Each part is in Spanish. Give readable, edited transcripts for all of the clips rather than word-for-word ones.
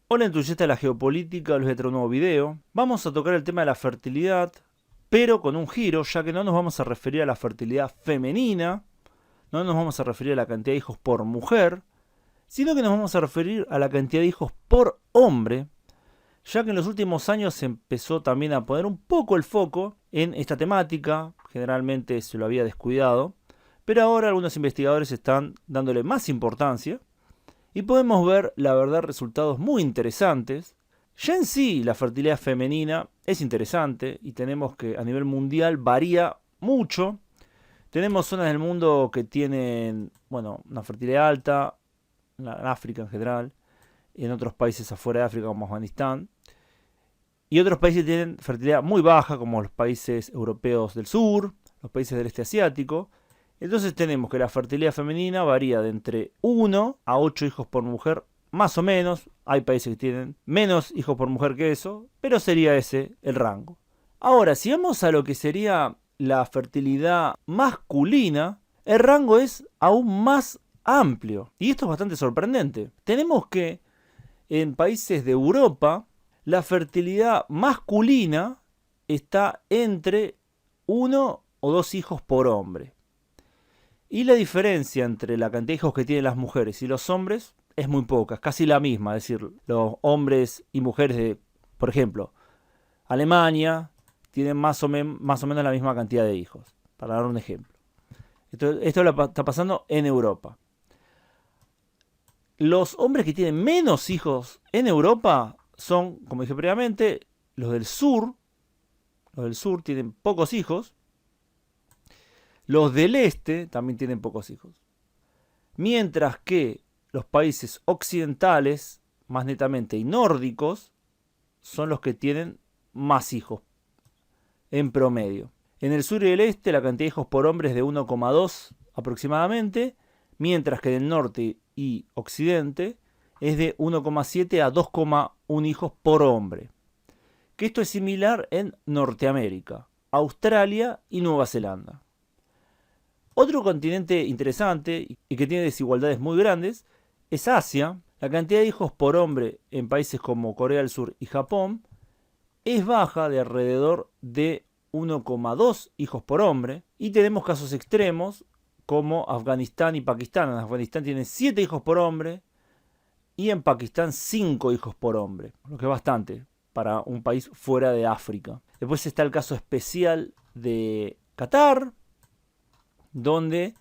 Hola entusiasta de la geopolítica, les voy a traer un nuevo video. Vamos a tocar el tema de la fertilidad, pero con un giro, ya que no nos vamos a referir a la fertilidad femenina, no nos vamos a referir a la cantidad de hijos por mujer, sino que nos vamos a referir a la cantidad de hijos por hombre, ya que en los últimos años se empezó también a poner un poco el foco en esta temática, generalmente se lo había descuidado, pero ahora algunos investigadores están dándole más importancia y podemos ver, la verdad, resultados muy interesantes. Ya en sí, la fertilidad femenina es interesante y tenemos que a nivel mundial varía mucho. Tenemos zonas del mundo que tienen, bueno, una fertilidad alta, en África en general, y en otros países afuera de África como Afganistán. Y otros países tienen fertilidad muy baja, como los países europeos del sur, los países del este asiático. Entonces tenemos que la fertilidad femenina varía de entre 1 a 8 hijos por mujer, más o menos. Hay países que tienen menos hijos por mujer que eso, pero sería ese el rango. Ahora, si vamos a lo que sería la fertilidad masculina, el rango es aún más amplio. Y esto es bastante sorprendente. Tenemos que en países de Europa, la fertilidad masculina está entre 1 o 2 hijos por hombre. Y la diferencia entre la cantidad de hijos que tienen las mujeres y los hombres es muy poca, es casi la misma. Es decir, los hombres y mujeres de, por ejemplo, Alemania tienen más o menos la misma cantidad de hijos, para dar un ejemplo. Esto está pasando en Europa. Los hombres que tienen menos hijos en Europa son, como dije previamente, los del sur. Los del sur tienen pocos hijos. Los del este también tienen pocos hijos. Mientras que los países occidentales, más netamente, y nórdicos, son los que tienen más hijos en promedio. En el sur y el este la cantidad de hijos por hombre es de 1,2 aproximadamente, mientras que en el norte y occidente es de 1,7 a 2,1 hijos por hombre. Que esto es similar en Norteamérica, Australia y Nueva Zelanda. Otro continente interesante y que tiene desigualdades muy grandes es Asia. La cantidad de hijos por hombre en países como Corea del Sur y Japón es baja, de alrededor de 1,2 hijos por hombre. Y tenemos casos extremos como Afganistán y Pakistán. En Afganistán tienen 7 hijos por hombre y en Pakistán 5 hijos por hombre, lo que es bastante para un país fuera de África. Después está el caso especial de Qatar, donde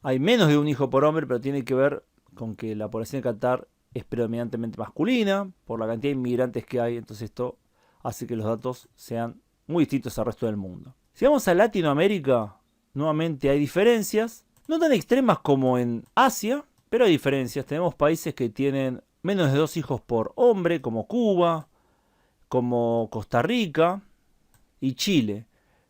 hay menos de un hijo por hombre, pero tiene que ver con que la población de Qatar es predominantemente masculina, por la cantidad de inmigrantes que hay, entonces esto hace que los datos sean muy distintos al resto del mundo. Si vamos a Latinoamérica, nuevamente hay diferencias, no tan extremas como en Asia, pero hay diferencias. Tenemos países que tienen menos de 2 hijos por hombre, como Cuba, como Costa Rica y Chile.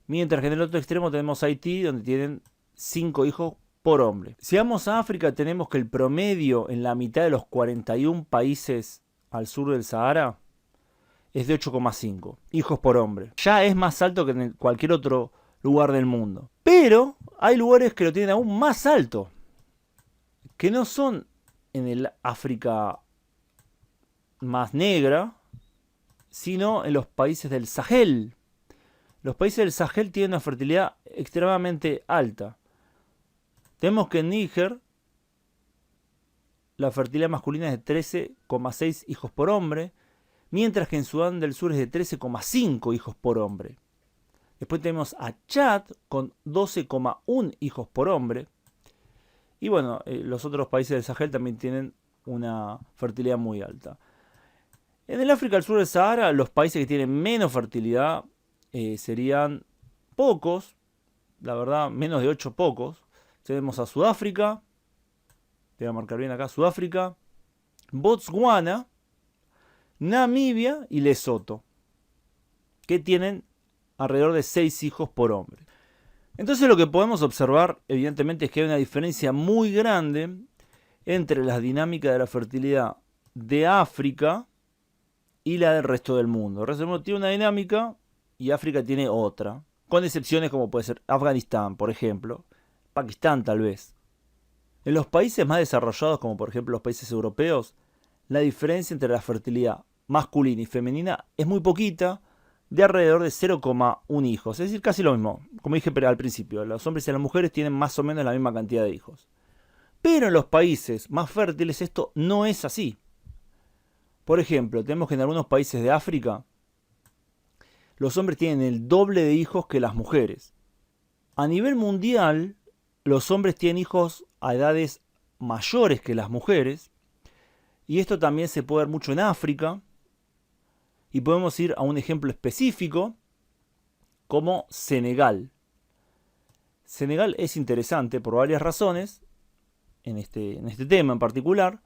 Mientras que en el otro extremo tenemos Haití, donde tienen 5 hijos por hombre. Si vamos a África, tenemos que el promedio en la mitad de los 41 países al sur del Sahara es de 8,5 hijos por hombre. Ya es más alto que en cualquier otro lugar del mundo. Pero hay lugares que lo tienen aún más alto, que no son en el África más negra, sino en los países del Sahel. Los países del Sahel tienen una fertilidad extremadamente alta. Tenemos que en Níger la fertilidad masculina es de 13,6 hijos por hombre, mientras que en Sudán del Sur es de 13,5 hijos por hombre. Después tenemos a Chad con 12,1 hijos por hombre. Y bueno, los otros países del Sahel también tienen una fertilidad muy alta. En el África al sur del Sahara, los países que tienen menos fertilidad serían pocos, la verdad, menos de 8 pocos. Tenemos a Sudáfrica, te voy a marcar bien acá, Sudáfrica, Botswana, Namibia y Lesoto, que tienen alrededor de 6 hijos por hombre. Entonces lo que podemos observar, evidentemente, es que hay una diferencia muy grande entre las dinámicas de la fertilidad de África y la del resto del mundo. El resto del mundo tiene una dinámica y África tiene otra, con excepciones como puede ser Afganistán, por ejemplo, Pakistán tal vez. En los países más desarrollados, como por ejemplo los países europeos, la diferencia entre la fertilidad masculina y femenina es muy poquita, de alrededor de 0,1 hijos. Es decir, casi lo mismo. Como dije al principio, los hombres y las mujeres tienen más o menos la misma cantidad de hijos. Pero en los países más fértiles esto no es así. Por ejemplo, tenemos que en algunos países de África los hombres tienen el doble de hijos que las mujeres. A nivel mundial, los hombres tienen hijos a edades mayores que las mujeres. Y esto también se puede ver mucho en África. Y podemos ir a un ejemplo específico como Senegal. Senegal es interesante por varias razones, en este tema en particular,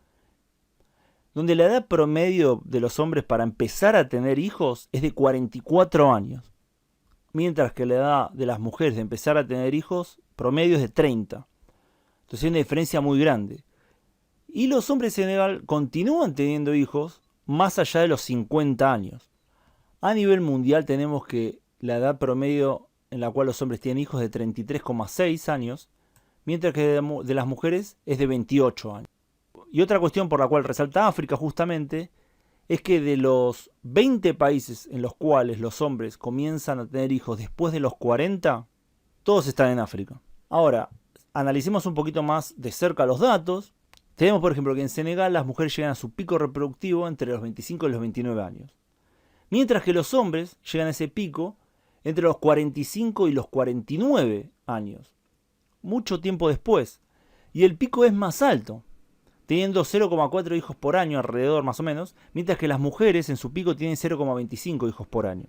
donde la edad promedio de los hombres para empezar a tener hijos es de 44 años, mientras que la edad de las mujeres de empezar a tener hijos promedio es de 30. Entonces hay una diferencia muy grande. Y los hombres en Senegal continúan teniendo hijos más allá de los 50 años. A nivel mundial tenemos que la edad promedio en la cual los hombres tienen hijos es de 33,6 años, mientras que de las mujeres es de 28 años. Y otra cuestión por la cual resalta África justamente es que de los 20 países en los cuales los hombres comienzan a tener hijos después de los 40, todos están en África. Ahora, analicemos un poquito más de cerca los datos. Tenemos, por ejemplo, que en Senegal las mujeres llegan a su pico reproductivo entre los 25 y los 29 años. Mientras que los hombres llegan a ese pico entre los 45 y los 49 años. Mucho tiempo después. Y el pico es más alto, teniendo 0,4 hijos por año alrededor más o menos, mientras que las mujeres en su pico tienen 0,25 hijos por año.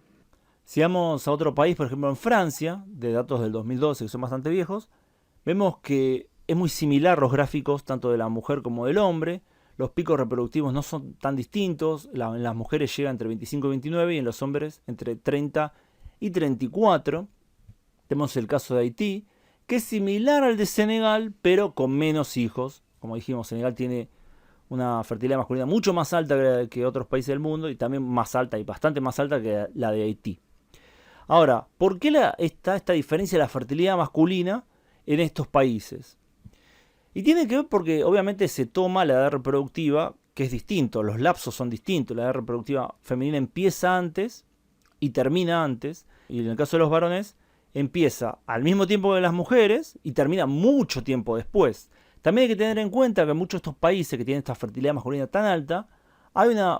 Si vamos a otro país, por ejemplo en Francia, de datos del 2012 que son bastante viejos, vemos que es muy similar los gráficos tanto de la mujer como del hombre. Los picos reproductivos no son tan distintos. En las mujeres llega entre 25 y 29 y en los hombres entre 30 y 34. Tenemos el caso de Haití, que es similar al de Senegal, pero con menos hijos. Como dijimos, Senegal tiene una fertilidad masculina mucho más alta que otros países del mundo y también más alta y bastante más alta que la de Haití. Ahora, ¿por qué está esta diferencia de la fertilidad masculina en estos países? Y tiene que ver porque obviamente se toma la edad reproductiva, que es distinto, los lapsos son distintos. La edad reproductiva femenina empieza antes y termina antes. Y en el caso de los varones, empieza al mismo tiempo que las mujeres y termina mucho tiempo después. También hay que tener en cuenta que en muchos de estos países que tienen esta fertilidad masculina tan alta, hay una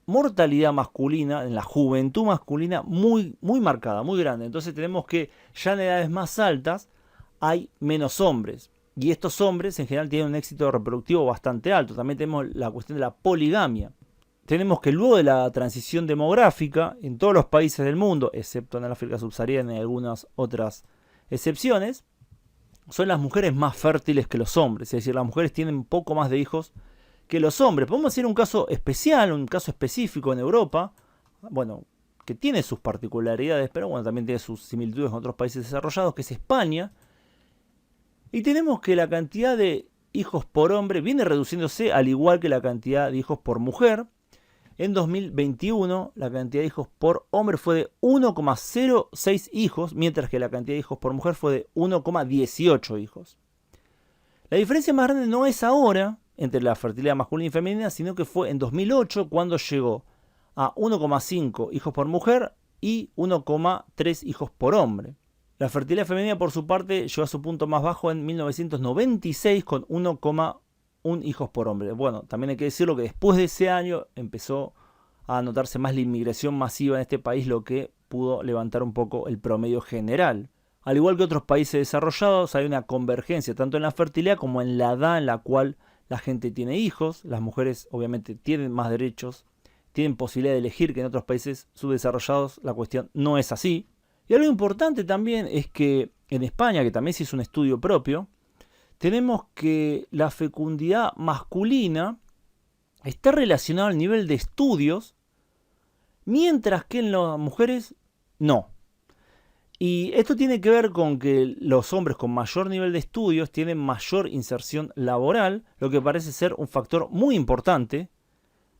mortalidad masculina, en la juventud masculina, muy, muy marcada, muy grande. Entonces tenemos que ya en edades más altas hay menos hombres. Y estos hombres en general tienen un éxito reproductivo bastante alto. También tenemos la cuestión de la poligamia. Tenemos que luego de la transición demográfica, en todos los países del mundo, excepto en el África subsahariana y algunas otras excepciones, son las mujeres más fértiles que los hombres. Es decir, las mujeres tienen un poco más de hijos que los hombres. Podemos decir un caso especial, un caso específico en Europa, bueno, que tiene sus particularidades, pero bueno, también tiene sus similitudes con otros países desarrollados, que es España. Y tenemos que la cantidad de hijos por hombre viene reduciéndose al igual que la cantidad de hijos por mujer. En 2021 la cantidad de hijos por hombre fue de 1,06 hijos, mientras que la cantidad de hijos por mujer fue de 1,18 hijos. La diferencia más grande no es ahora entre la fertilidad masculina y femenina, sino que fue en 2008 cuando llegó a 1,5 hijos por mujer y 1,3 hijos por hombre. La fertilidad femenina, por su parte, llegó a su punto más bajo en 1996 con 1,1 hijos por hombre. Bueno, también hay que decirlo que después de ese año empezó a notarse más la inmigración masiva en este país, lo que pudo levantar un poco el promedio general. Al igual que otros países desarrollados, hay una convergencia tanto en la fertilidad como en la edad en la cual la gente tiene hijos. Las mujeres obviamente tienen más derechos, tienen posibilidad de elegir, que en otros países subdesarrollados la cuestión no es así. Y algo importante también es que en España, que también se hizo un estudio propio, tenemos que la fecundidad masculina está relacionada al nivel de estudios, mientras que en las mujeres no. Y esto tiene que ver con que los hombres con mayor nivel de estudios tienen mayor inserción laboral, lo que parece ser un factor muy importante,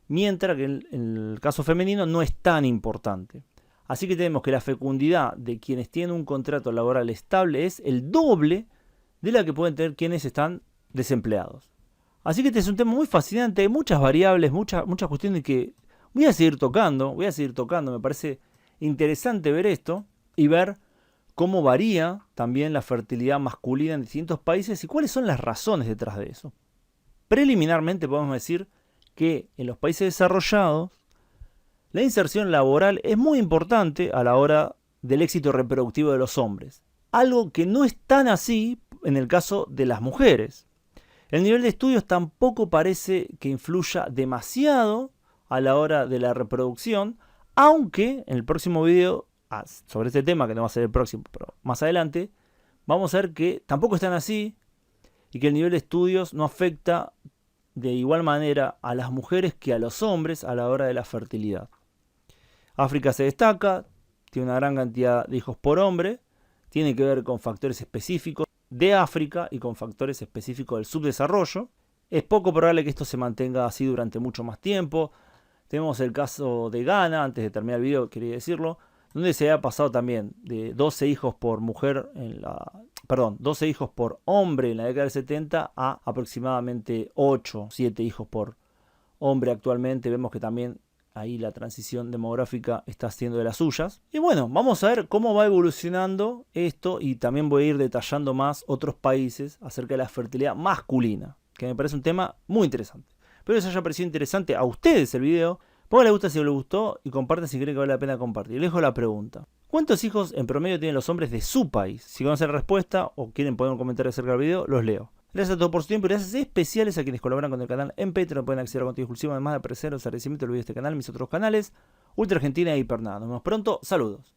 mientras que en el caso femenino no es tan importante. Así que tenemos que la fecundidad de quienes tienen un contrato laboral estable es el doble de la que pueden tener quienes están desempleados. Así que este es un tema muy fascinante, hay muchas variables, muchas cuestiones que voy a seguir tocando, me parece interesante ver esto y ver cómo varía también la fertilidad masculina en distintos países y cuáles son las razones detrás de eso. Preliminarmente podemos decir que en los países desarrollados la inserción laboral es muy importante a la hora del éxito reproductivo de los hombres. Algo que no es tan así en el caso de las mujeres. El nivel de estudios tampoco parece que influya demasiado a la hora de la reproducción, aunque en el próximo video, sobre este tema, que no va a ser el próximo, pero más adelante, vamos a ver que tampoco están así y que el nivel de estudios no afecta de igual manera a las mujeres que a los hombres a la hora de la fertilidad. África se destaca, tiene una gran cantidad de hijos por hombre, tiene que ver con factores específicos de África y con factores específicos del subdesarrollo. Es poco probable que esto se mantenga así durante mucho más tiempo. Tenemos el caso de Ghana, antes de terminar el video quería decirlo, donde se ha pasado también de 12 hijos por mujer 12 hijos por hombre en la década del 70 a aproximadamente 8, 7 hijos por hombre actualmente. Vemos que también ahí la transición demográfica está haciendo de las suyas. Y bueno, vamos a ver cómo va evolucionando esto y también voy a ir detallando más otros países acerca de la fertilidad masculina, que me parece un tema muy interesante. Espero que les haya parecido interesante a ustedes el video. Pónganle gusta si les gustó y compartan si creen que vale la pena compartir. Les dejo la pregunta. ¿Cuántos hijos en promedio tienen los hombres de su país? Si conocen la respuesta o quieren poner un comentario acerca del video, los leo. Gracias a todos por su tiempo y gracias especiales a quienes colaboran con el canal en Patreon. Pueden acceder a contenido exclusivo, además de aparecer los agradecimientos del video de este canal, mis otros canales, Ultra Argentina y Hipernada. Nos vemos pronto, saludos.